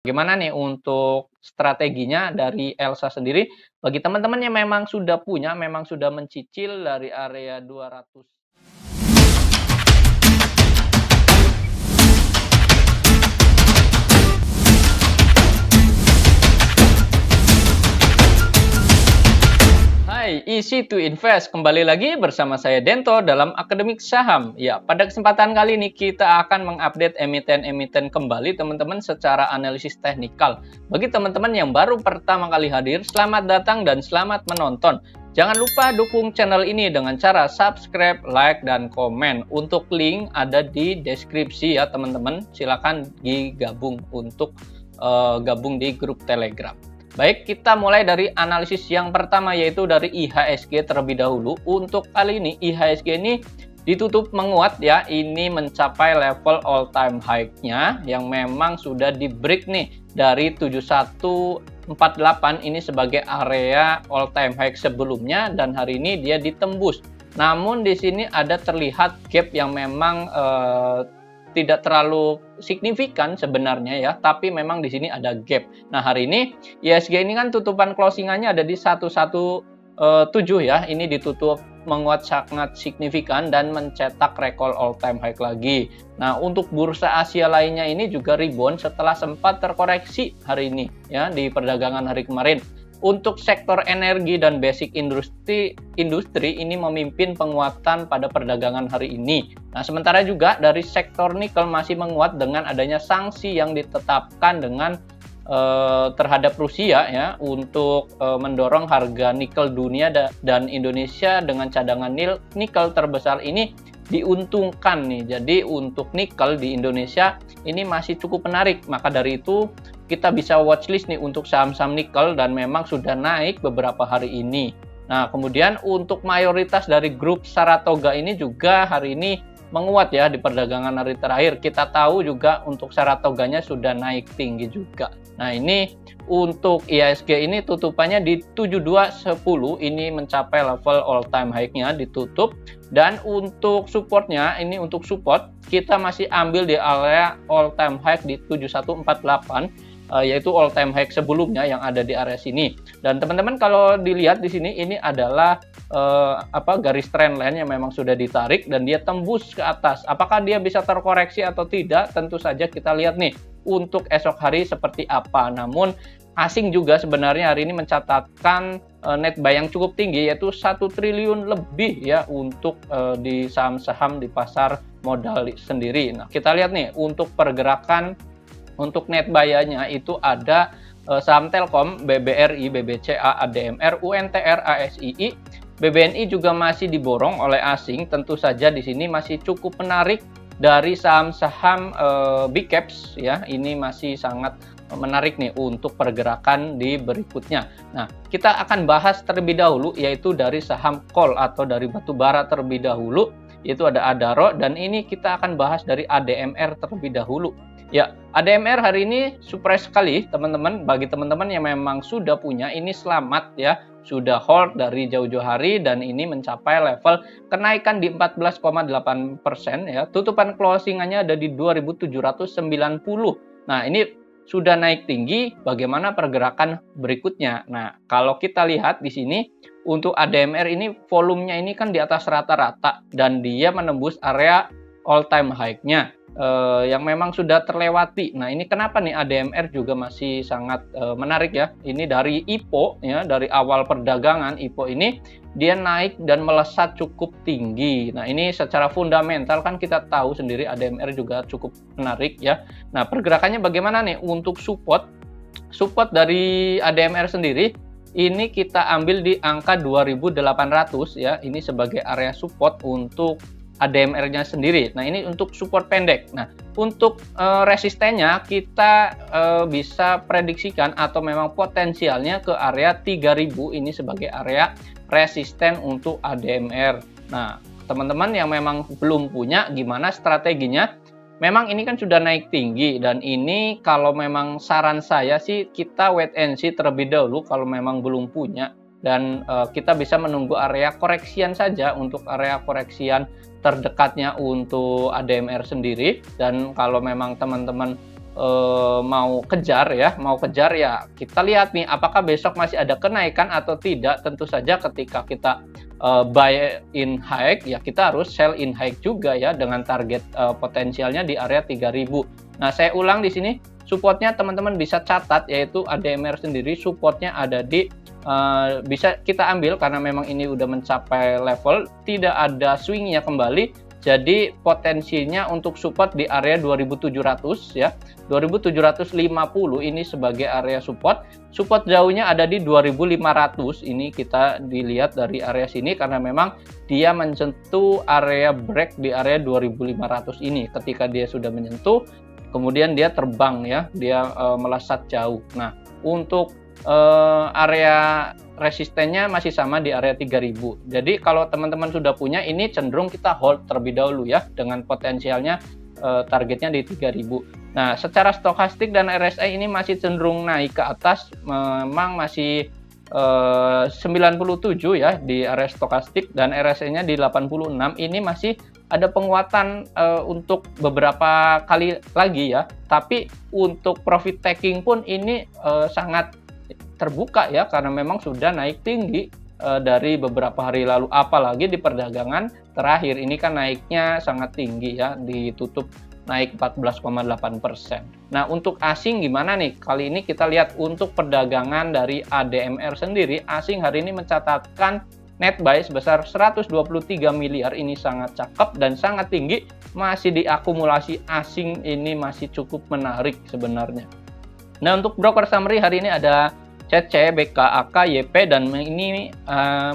Gimana nih untuk strateginya dari Elsa sendiri bagi teman-teman yang memang sudah punya, memang sudah mencicil dari area 200. Hai, easy to invest. Kembali lagi bersama saya Dento dalam Akademik Saham. Ya, pada kesempatan kali ini kita akan mengupdate emiten-emiten kembali teman-teman secara analisis teknikal. Bagi teman-teman yang baru pertama kali hadir, selamat datang dan selamat menonton. Jangan lupa dukung channel ini dengan cara subscribe, like, dan komen. Untuk link ada di deskripsi ya teman-teman. Silakan digabung untuk gabung di grup Telegram. Baik, kita mulai dari analisis yang pertama yaitu dari IHSG terlebih dahulu. Untuk kali ini IHSG ini ditutup menguat ya, ini mencapai level all time high-nya yang memang sudah di break nih dari 7148 ini sebagai area all time high sebelumnya, dan hari ini dia ditembus. Namun di sini ada terlihat gap yang memang tidak terlalu signifikan sebenarnya ya, tapi memang di sini ada gap. Nah, hari ini IHSG ini kan tutupan closingannya ada di 117 ya. Ini ditutup menguat sangat signifikan dan mencetak rekor all time high lagi. Nah, untuk bursa Asia lainnya ini juga rebound setelah sempat terkoreksi hari ini ya di perdagangan hari kemarin. Untuk sektor energi dan basic industri ini memimpin penguatan pada perdagangan hari ini. Nah, sementara juga dari sektor nikel masih menguat dengan adanya sanksi yang ditetapkan dengan terhadap Rusia ya untuk mendorong harga nikel dunia dan Indonesia dengan cadangan nikel terbesar ini diuntungkan nih. Jadi untuk nikel di Indonesia ini masih cukup menarik. Maka dari itu kita bisa watchlist nih untuk saham-saham nikel dan memang sudah naik beberapa hari ini. Nah, kemudian untuk mayoritas dari grup Saratoga ini juga hari ini menguat ya di perdagangan hari terakhir. Kita tahu juga untuk Saratoganya sudah naik tinggi juga. Nah, ini untuk IHSG ini tutupannya di 7210, ini mencapai level all time high-nya ditutup. Dan untuk supportnya, ini untuk support kita masih ambil di area all time high di 7148. Yaitu all time high sebelumnya yang ada di area sini. Dan teman-teman kalau dilihat di sini ini adalah garis trendline yang memang sudah ditarik dan dia tembus ke atas. Apakah dia bisa terkoreksi atau tidak? Tentu saja kita lihat nih untuk esok hari seperti apa. Namun asing juga sebenarnya hari ini mencatatkan net buy yang cukup tinggi yaitu 1 triliun lebih ya untuk di saham-saham di pasar modal sendiri. Nah, kita lihat nih untuk pergerakan untuk net buy-nya itu ada saham Telkom, BBRI, BBCA, ADMR, UNTR, ASII, BBNI juga masih diborong oleh asing. Tentu saja di sini masih cukup menarik dari saham-saham big caps ya. Ini masih sangat menarik nih untuk pergerakan di berikutnya. Nah, kita akan bahas terlebih dahulu yaitu dari saham coal atau dari batu bara terlebih dahulu, yaitu ada Adaro, dan ini kita akan bahas dari ADMR terlebih dahulu. Ya, ADMR hari ini surprise sekali teman-teman. Bagi teman-teman yang memang sudah punya, ini selamat ya, sudah hold dari jauh-jauh hari dan ini mencapai level kenaikan di 14,8% ya. Tutupan closingannya ada di 2790. Nah, ini sudah naik tinggi. Bagaimana pergerakan berikutnya? Nah, kalau kita lihat di sini untuk ADMR ini volumenya ini kan di atas rata-rata dan dia menembus area all time high-nya yang memang sudah terlewati. Nah, ini kenapa nih ADMR juga masih sangat menarik ya. Ini dari IPO ya, dari awal perdagangan IPO ini dia naik dan melesat cukup tinggi. Nah, ini secara fundamental kan kita tahu sendiri ADMR juga cukup menarik ya. Nah, pergerakannya bagaimana nih untuk support dari ADMR sendiri? Ini kita ambil di angka 2800 ya. Ini sebagai area support untuk ADMR-nya sendiri. Nah, ini untuk support pendek. Nah, untuk resistennya kita bisa prediksikan atau memang potensialnya ke area 3000 ini sebagai area resisten untuk ADMR. Nah, teman-teman yang memang belum punya, gimana strateginya? Memang ini kan sudah naik tinggi dan ini kalau memang saran saya sih kita wait and see terlebih dahulu kalau memang belum punya. Dan kita bisa menunggu area koreksian saja untuk area koreksian terdekatnya untuk ADMR sendiri. Dan kalau memang teman-teman mau kejar ya, kita lihat nih apakah besok masih ada kenaikan atau tidak. Tentu saja ketika kita buy in high ya kita harus sell in high juga ya, dengan target potensialnya di area 3000. Nah, saya ulang di sini supportnya teman-teman bisa catat, yaitu ADMR sendiri supportnya ada di bisa kita ambil karena memang ini udah mencapai level tidak ada swingnya kembali. Jadi potensinya untuk support di area 2700 ya. 2750 ini sebagai area support. Support jauhnya ada di 2500. Ini kita dilihat dari area sini karena memang dia menyentuh area break di area 2500 ini. Ketika dia sudah menyentuh, kemudian dia terbang ya, dia melesat jauh. Nah, untuk area resistennya masih sama di area 3000. Jadi kalau teman-teman sudah punya, ini cenderung kita hold terlebih dahulu ya, dengan potensialnya targetnya di 3000. Nah, secara stokastik dan RSI ini masih cenderung naik ke atas, memang masih 97 ya di area stokastik dan RSI-nya di 86. Ini masih ada penguatan untuk beberapa kali lagi ya. Tapi untuk profit taking pun ini sangat terbuka ya, karena memang sudah naik tinggi dari beberapa hari lalu, apalagi di perdagangan terakhir ini kan naiknya sangat tinggi ya, ditutup naik 14,8%. Nah, untuk asing gimana nih? Kali ini kita lihat untuk perdagangan dari ADMR sendiri, asing hari ini mencatatkan net buy sebesar 123 miliar. Ini sangat cakep dan sangat tinggi, masih diakumulasi asing, ini masih cukup menarik sebenarnya. Nah, untuk broker summary hari ini ada CC, BK, AK, YP, dan ini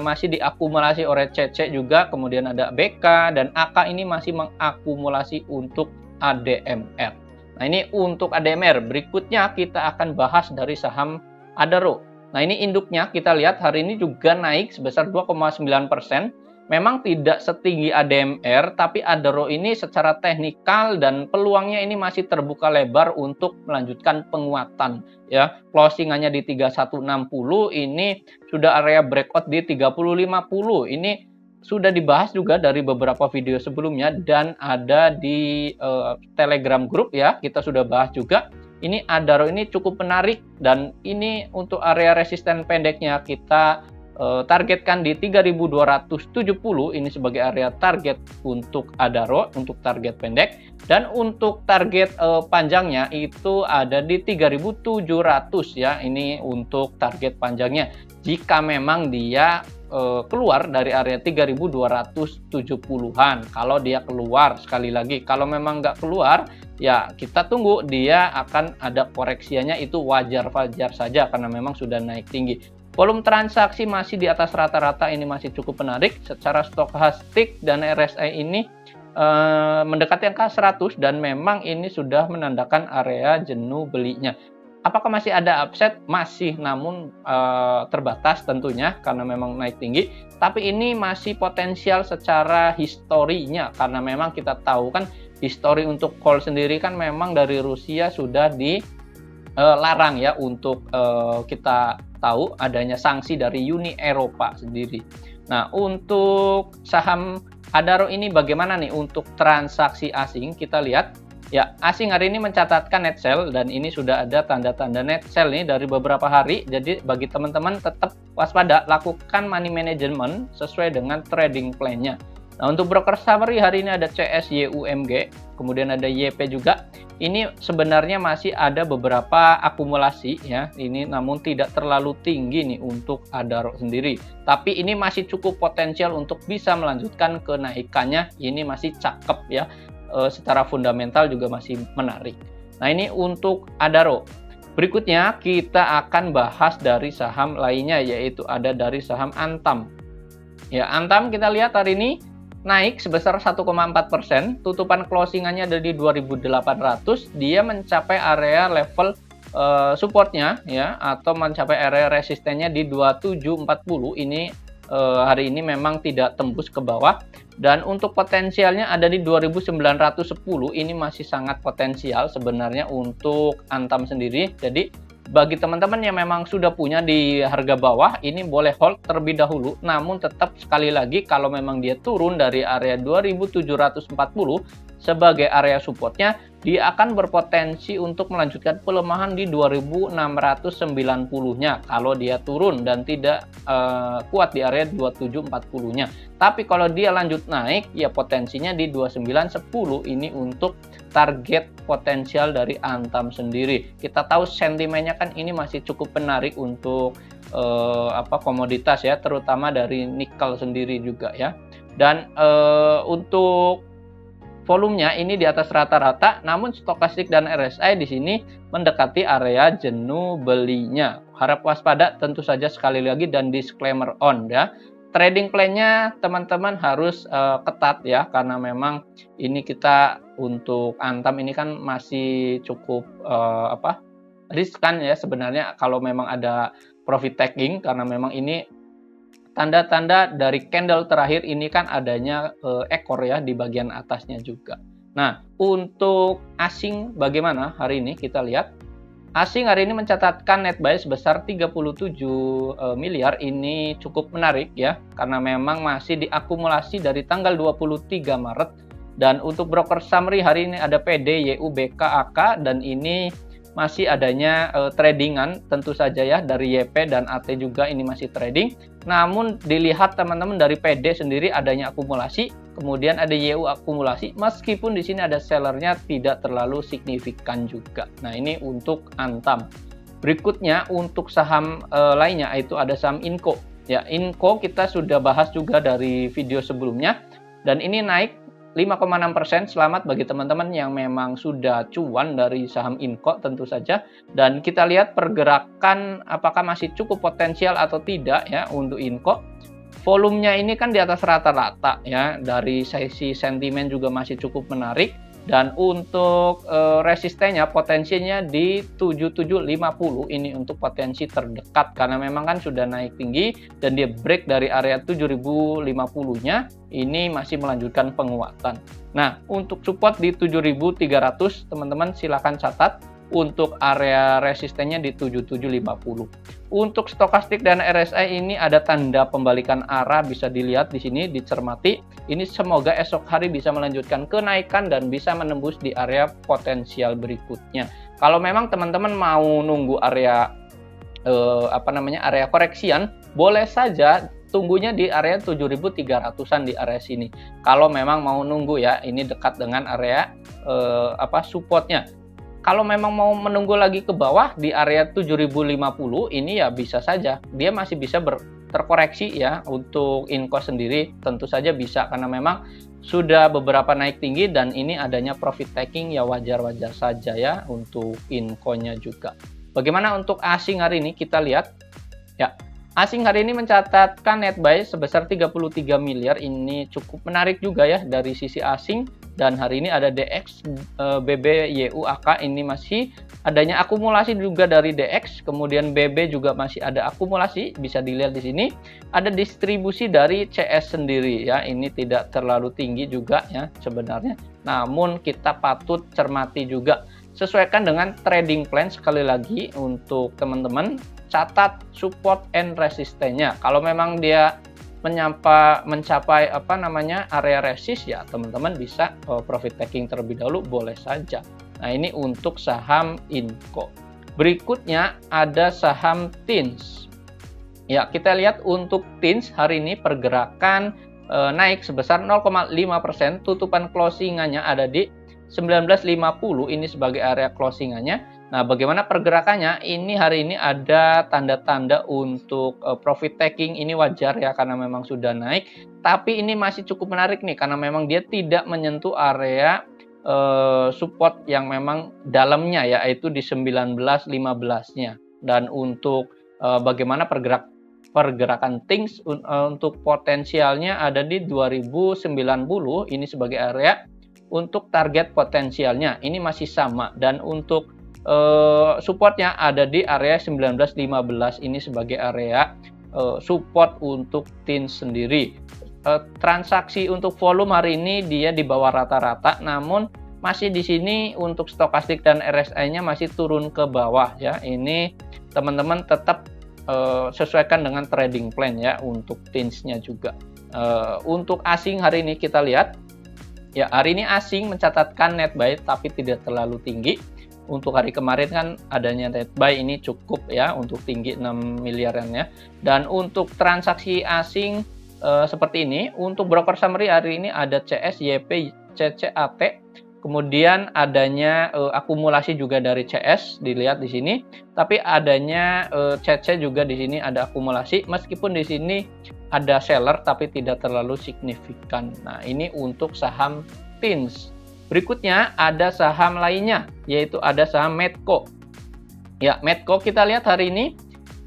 masih diakumulasi oleh CC juga, kemudian ada BK, dan AK ini masih mengakumulasi untuk ADMR. Nah, ini untuk ADMR. Berikutnya kita akan bahas dari saham Adaro. Nah, ini induknya kita lihat hari ini juga naik sebesar 2,9%. Memang tidak setinggi ADMR, tapi Adaro ini secara teknikal dan peluangnya ini masih terbuka lebar untuk melanjutkan penguatan ya. Closingannya di 3160, ini sudah area breakout di 3050. Ini sudah dibahas juga dari beberapa video sebelumnya dan ada di Telegram group ya. Kita sudah bahas juga. Ini Adaro ini cukup menarik dan ini untuk area resisten pendeknya kita targetkan di 3270. Ini sebagai area target untuk Adaro untuk target pendek, dan untuk target panjangnya itu ada di 3700 ya. Ini untuk target panjangnya jika memang dia keluar dari area 3270-an. Kalau dia keluar, sekali lagi kalau memang nggak keluar ya kita tunggu, dia akan ada koreksinya, itu wajar-wajar saja karena memang sudah naik tinggi. Volume transaksi masih di atas rata-rata, ini masih cukup menarik. Secara stokastik dan RSI ini mendekati angka 100 dan memang ini sudah menandakan area jenuh belinya. Apakah masih ada upside? Masih, namun terbatas tentunya karena memang naik tinggi. Tapi ini masih potensial secara historinya, karena memang kita tahu kan histori untuk call sendiri kan memang dari Rusia sudah dilarang ya, untuk kita tahu adanya sanksi dari Uni Eropa sendiri. Nah, untuk saham Adaro ini bagaimana nih untuk transaksi asing? Kita lihat ya, asing hari ini mencatatkan net sell dan ini sudah ada tanda-tanda net sell nih dari beberapa hari. Jadi bagi teman-teman tetap waspada, lakukan money management sesuai dengan trading plan-nya. Nah, untuk broker summary hari ini ada CS, YUMG, kemudian ada YP juga. Ini sebenarnya masih ada beberapa akumulasi ya, ini namun tidak terlalu tinggi nih untuk Adaro sendiri. Tapi ini masih cukup potensial untuk bisa melanjutkan kenaikannya, ini masih cakep ya, secara fundamental juga masih menarik. Nah, ini untuk Adaro. Berikutnya kita akan bahas dari saham lainnya, yaitu ada dari saham Antam. Ya, Antam kita lihat hari ini naik sebesar 1,4%, tutupan closingannya ada di 2800, dia mencapai area level supportnya ya, atau mencapai area resistennya di 2740. Ini hari ini memang tidak tembus ke bawah, dan untuk potensialnya ada di 2910. Ini masih sangat potensial sebenarnya untuk Antam sendiri. Jadi Bagi teman-teman yang memang sudah punya di harga bawah, ini boleh hold terlebih dahulu. Namun tetap sekali lagi, kalau memang dia turun dari area 2740 sebagai area supportnya, dia akan berpotensi untuk melanjutkan pelemahan di 2690-nya kalau dia turun dan tidak kuat di area 2740-nya. Tapi kalau dia lanjut naik, ya potensinya di 2910 ini untuk target potensial dari Antam sendiri. Kita tahu sentimennya kan ini masih cukup menarik untuk komoditas ya, terutama dari nikel sendiri juga ya. Dan untuk volumenya ini di atas rata-rata, namun stokastik dan RSI di sini mendekati area jenuh belinya. Harap waspada tentu saja sekali lagi, dan disclaimer on ya. Trading plan-nya teman-teman harus ketat ya, karena memang ini kita untuk Antam ini kan masih cukup riskan ya sebenarnya kalau memang ada profit taking, karena memang ini tanda-tanda dari candle terakhir ini kan adanya ekor ya di bagian atasnya juga. Nah, untuk asing bagaimana hari ini kita lihat. Asing hari ini mencatatkan net buy sebesar 37 miliar. Ini cukup menarik ya, karena memang masih diakumulasi dari tanggal 23 Maret. Dan untuk broker summary hari ini ada PD, YU, BK, AK, dan ini masih adanya tradingan tentu saja ya, dari YP dan AT juga ini masih trading. Namun dilihat teman-teman dari PD sendiri adanya akumulasi, kemudian ada YU akumulasi, meskipun di sini ada sellernya tidak terlalu signifikan juga. Nah, ini untuk Antam. Berikutnya untuk saham lainnya, itu ada saham Inco. Ya, Inco kita sudah bahas juga dari video sebelumnya, dan ini naik 5,6%. Selamat bagi teman-teman yang memang sudah cuan dari saham Inco tentu saja. Dan kita lihat pergerakan apakah masih cukup potensial atau tidak ya untuk Inco. Volumenya ini kan di atas rata-rata ya, dari sisi sentimen juga masih cukup menarik. Dan untuk resistennya potensinya di 7750, ini untuk potensi terdekat karena memang kan sudah naik tinggi dan dia break dari area 7050-nya, ini masih melanjutkan penguatan. Nah, untuk support di 7300 teman-teman silakan catat. Untuk area resistennya di 7750. Untuk stokastik dan RSI ini ada tanda pembalikan arah, bisa dilihat di sini, dicermati. Ini semoga esok hari bisa melanjutkan kenaikan dan bisa menembus di area potensial berikutnya. Kalau memang teman-teman mau nunggu area area koreksian, boleh saja tunggunya di area 7300-an di area sini. Kalau memang mau nunggu ya, ini dekat dengan area supportnya. Kalau memang mau menunggu lagi ke bawah di area 7050, ini ya bisa saja. Dia masih bisa terkoreksi ya. Untuk Inco sendiri tentu saja bisa, karena memang sudah beberapa naik tinggi dan ini adanya profit taking ya, wajar-wajar saja ya untuk Inco-nya juga. Bagaimana untuk asing hari ini kita lihat ya. Asing hari ini mencatatkan net buy sebesar 33 miliar. Ini cukup menarik juga ya dari sisi asing. Dan hari ini ada DX, BB, YU, AK, ini masih adanya akumulasi juga dari DX. Kemudian BB juga masih ada akumulasi, bisa dilihat di sini. Ada distribusi dari CS sendiri ya, ini tidak terlalu tinggi juga ya sebenarnya. Namun kita patut cermati juga. Sesuaikan dengan trading plan sekali lagi untuk teman-teman. Catat support and resistennya. Kalau memang dia mencapai area resist ya, teman-teman bisa profit taking terlebih dahulu, boleh saja. Nah, ini untuk saham Inco. Berikutnya ada saham TINS. Ya, kita lihat untuk TINS hari ini pergerakan naik sebesar 0,5%. Tutupan closingannya ada di 1950, ini sebagai area closingannya. Nah, bagaimana pergerakannya? Ini hari ini ada tanda-tanda untuk profit taking. Ini wajar ya, karena memang sudah naik. Tapi ini masih cukup menarik nih, karena memang dia tidak menyentuh area support yang memang dalamnya, yaitu di 1915-nya. Dan untuk bagaimana pergerakan TINS untuk potensialnya ada di 2090, ini sebagai area untuk target potensialnya. Ini masih sama. Dan untuk supportnya ada di area 1915, ini sebagai area support untuk TINS sendiri. Transaksi untuk volume hari ini dia di bawah rata-rata, namun masih di sini untuk stokastik dan RSI-nya masih turun ke bawah ya. Ini teman-teman tetap sesuaikan dengan trading plan ya untuk TINS-nya juga. Untuk asing hari ini kita lihat ya, hari ini asing mencatatkan net buy tapi tidak terlalu tinggi. Untuk hari kemarin kan adanya net buy ini cukup ya untuk tinggi 6 miliaran ya. Dan untuk transaksi asing seperti ini, untuk broker summary hari ini ada CS, YP, CCAT, kemudian adanya akumulasi juga dari CS dilihat di sini, tapi adanya CC juga di sini ada akumulasi, meskipun di sini ada seller tapi tidak terlalu signifikan. Nah, ini untuk saham TINS. Berikutnya ada saham lainnya, yaitu ada saham Medco. Ya, Medco kita lihat hari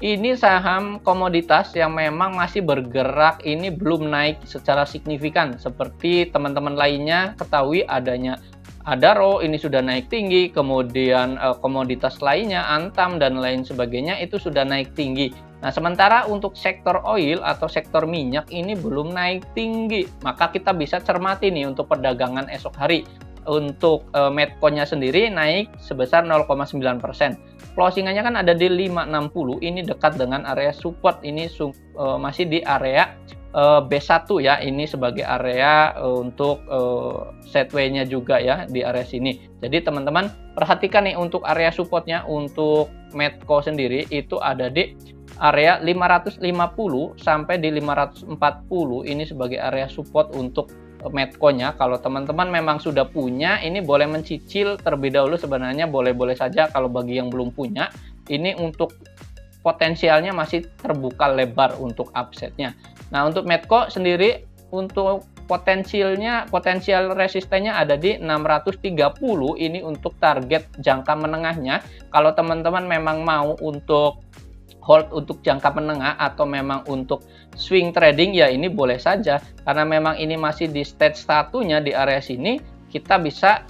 ini saham komoditas yang memang masih bergerak, ini belum naik secara signifikan. Seperti teman-teman lainnya ketahui adanya Adaro ini sudah naik tinggi, kemudian komoditas lainnya, Antam dan lain sebagainya itu sudah naik tinggi. Nah, sementara untuk sektor oil atau sektor minyak ini belum naik tinggi. Maka kita bisa cermati nih untuk perdagangan esok hari. Untuk Medco-nya sendiri naik sebesar 0,9%. Closingannya kan ada di 560, ini dekat dengan area support, ini masih di area B1 ya, ini sebagai area untuk sideways-nya juga ya di area sini. Jadi teman-teman perhatikan nih untuk area supportnya untuk Medco sendiri itu ada di area 550 sampai di 540, ini sebagai area support untuk Medco-nya. Kalau teman-teman memang sudah punya, ini boleh mencicil terlebih dahulu, sebenarnya boleh-boleh saja. Kalau bagi yang belum punya, ini untuk potensialnya masih terbuka lebar untuk upside-nya. Nah, untuk Medco sendiri untuk potensial resistennya ada di 630, ini untuk target jangka menengahnya. Kalau teman-teman memang mau untuk hold untuk jangka menengah atau memang untuk swing trading ya ini boleh saja, karena memang ini masih di stage satunya di area sini. Kita bisa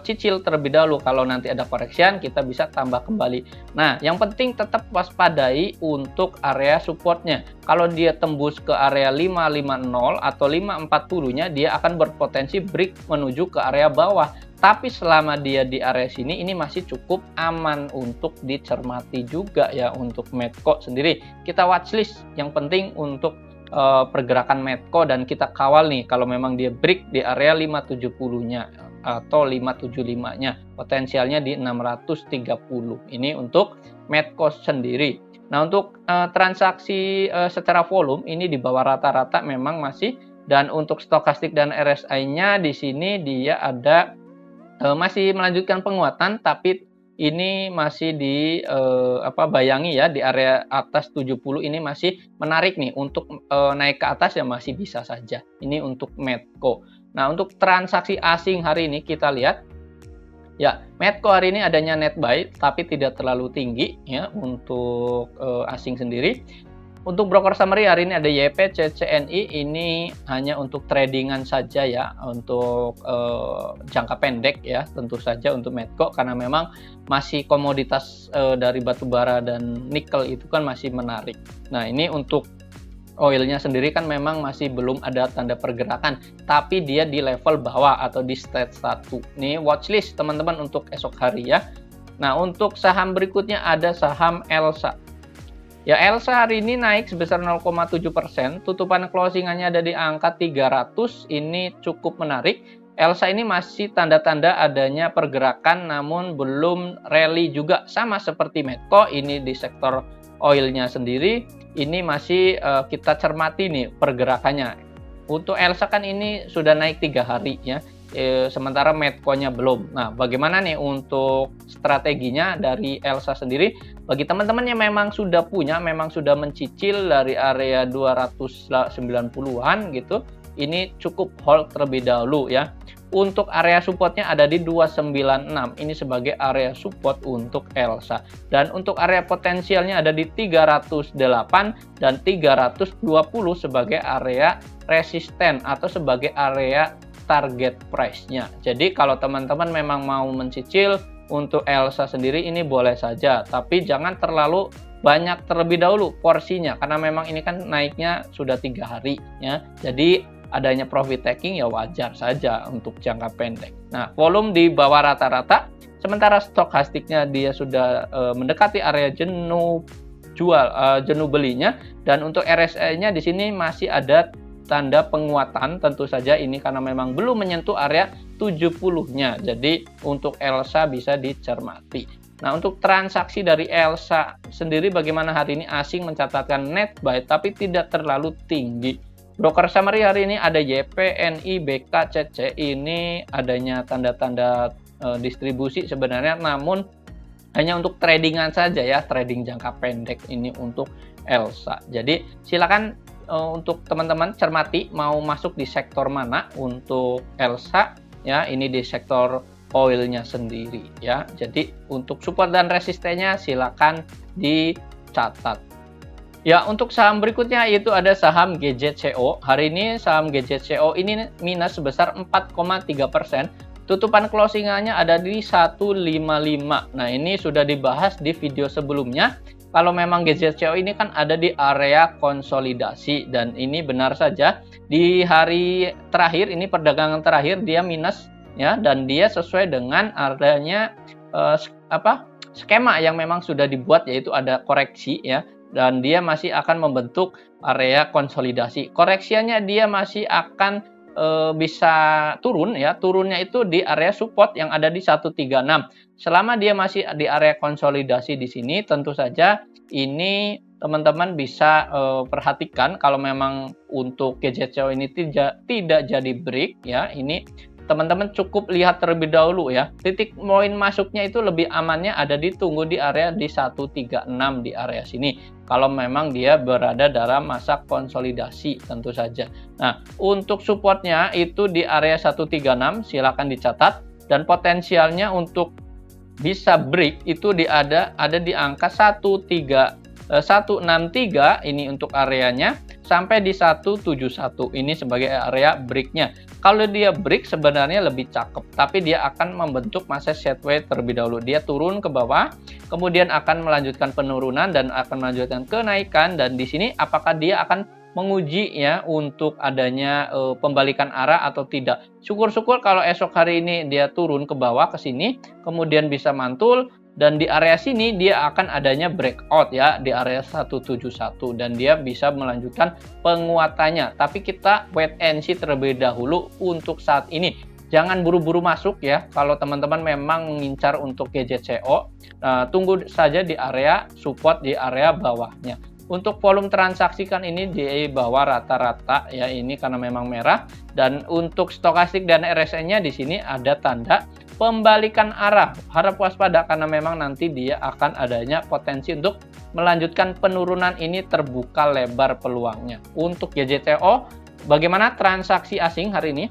cicil terlebih dahulu, kalau nanti ada koreksian kita bisa tambah kembali. Nah, yang penting tetap waspadai untuk area supportnya. Kalau dia tembus ke area 550 atau 540-nya, dia akan berpotensi break menuju ke area bawah. Tapi selama dia di area sini, ini masih cukup aman untuk dicermati juga ya untuk Medco sendiri. Kita watchlist yang penting untuk pergerakan Medco, dan kita kawal nih kalau memang dia break di area 570-nya atau 575-nya, potensialnya di 630. Ini untuk Medco sendiri. Nah, untuk transaksi secara volume ini di bawah rata-rata memang masih, dan untuk stokastik dan RSI-nya di sini dia ada masih melanjutkan penguatan, tapi ini masih di bayangi ya di area atas 70, ini masih menarik nih untuk naik ke atas ya masih bisa saja. Ini untuk Medco. Nah, untuk transaksi asing hari ini kita lihat ya, Medco hari ini adanya net buy tapi tidak terlalu tinggi ya untuk asing sendiri. Untuk broker summary hari ini ada YP, CCNI, ini hanya untuk tradingan saja ya, untuk jangka pendek ya, tentu saja untuk Medco, karena memang masih komoditas dari batubara dan nikel itu kan masih menarik. Nah, ini untuk oilnya sendiri kan memang masih belum ada tanda pergerakan, tapi dia di level bawah atau di stage 1. Ini watchlist teman-teman untuk esok hari ya. Nah, untuk saham berikutnya ada saham Elsa. Ya, Elsa hari ini naik sebesar 0,7%, tutupan closingannya ada di angka 300, ini cukup menarik. Elsa ini masih tanda-tanda adanya pergerakan namun belum rally juga, sama seperti Medco, ini di sektor oilnya sendiri, ini masih kita cermati nih pergerakannya. Untuk Elsa kan ini sudah naik 3 hari ya, sementara Medco-nya belum. Nah, bagaimana nih untuk strateginya dari Elsa sendiri? Bagi teman-teman yang memang sudah punya, memang sudah mencicil dari area 290-an gitu, ini cukup hold terlebih dahulu ya. Untuk area supportnya ada di 296, ini sebagai area support untuk Elsa. Dan untuk area potensialnya ada di 308 dan 320 sebagai area resisten atau sebagai area target price-nya. Jadi kalau teman-teman memang mau mencicil untuk Elsa sendiri ini boleh saja, tapi jangan terlalu banyak terlebih dahulu porsinya, karena memang ini kan naiknya sudah 3 hari ya. Jadi adanya profit taking ya wajar saja untuk jangka pendek. Nah, volume di bawah rata-rata, sementara stokastiknya dia sudah mendekati area jenuh belinya, dan untuk RSI-nya di sini masih ada tanda penguatan. Tentu saja ini karena memang belum menyentuh area 70-nya. Jadi untuk ELSA bisa dicermati. Nah, untuk transaksi dari ELSA sendiri bagaimana hari ini? Asing mencatatkan net buy tapi tidak terlalu tinggi. Broker summary hari ini ada YPNI, BK, CC. Ini adanya tanda-tanda distribusi sebenarnya, namun hanya untuk tradingan saja ya, trading jangka pendek ini untuk ELSA. Jadi silakan untuk teman-teman cermati mau masuk di sektor mana untuk ELSA ya. Ini di sektor oilnya sendiri ya. Jadi untuk support dan resistennya silakan dicatat. Ya, untuk saham berikutnya yaitu ada saham GJCO. Hari ini saham GJCO ini minus sebesar 4,3%. Tutupan closingannya ada di 155. Nah, ini sudah dibahas di video sebelumnya. Kalau memang GJCO ini kan ada di area konsolidasi, dan ini benar saja di hari terakhir ini, perdagangan terakhir dia minus ya, dan dia sesuai dengan adanya skema yang memang sudah dibuat, yaitu ada koreksi ya, dan dia masih akan membentuk area konsolidasi. Koreksinya dia masih akan bisa turun ya, turunnya itu di area support yang ada di 136. Selama dia masih di area konsolidasi di sini, tentu saja ini teman-teman bisa perhatikan kalau memang untuk GJCO ini tidak jadi break ya, ini teman-teman cukup lihat terlebih dahulu ya. Titik poin masuknya itu lebih amannya ada ditunggu di area di 136 di area sini. Kalau memang dia berada dalam masa konsolidasi tentu saja. Nah, untuk supportnya itu di area 136 silakan dicatat, dan potensialnya untuk bisa break itu ada di angka 163 ini untuk areanya, sampai di 171 ini sebagai area breaknya. Kalau dia break sebenarnya lebih cakep, tapi dia akan membentuk masa sideways terlebih dahulu. Dia turun ke bawah, kemudian akan melanjutkan penurunan dan akan melanjutkan kenaikan, dan di sini apakah dia akan menguji ya untuk adanya pembalikan arah atau tidak. Syukur-syukur kalau esok hari ini dia turun ke bawah ke sini, kemudian bisa mantul, dan di area sini dia akan adanya breakout ya di area 171, dan dia bisa melanjutkan penguatannya. Tapi kita wait and see terlebih dahulu untuk saat ini. Jangan buru-buru masuk ya. Kalau teman-teman memang mengincar untuk GJCO, tunggu saja di area support di area bawahnya. Untuk volume transaksi kan ini di bawah rata-rata ya, ini karena memang merah. Dan untuk stokastik dan RSI-nya di sini ada tanda pembalikan arah. Harap waspada karena memang nanti dia akan adanya potensi untuk melanjutkan penurunan, ini terbuka lebar peluangnya. Untuk GJCO, bagaimana transaksi asing hari ini?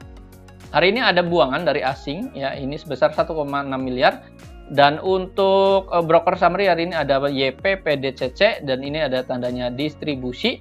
Hari ini ada buangan dari asing ya, ini sebesar 1,6 miliar. Dan untuk broker summary hari ini ada YP, PDCC, dan ini ada tandanya distribusi.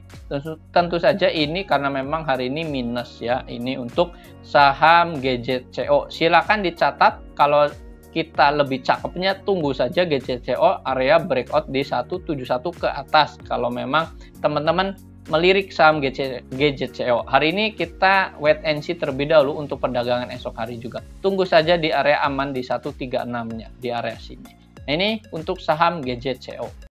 Tentu saja ini karena memang hari ini minus ya. Ini untuk saham GJCO. Silakan dicatat, kalau kita lebih cakepnya tunggu saja GJCO area breakout di 171 ke atas. Kalau memang teman-teman melirik saham GJCO. Hari ini kita wait and see terlebih dahulu untuk perdagangan esok hari juga. Tunggu saja di area aman di 136-nya, di area sini. Nah, ini untuk saham GJCO.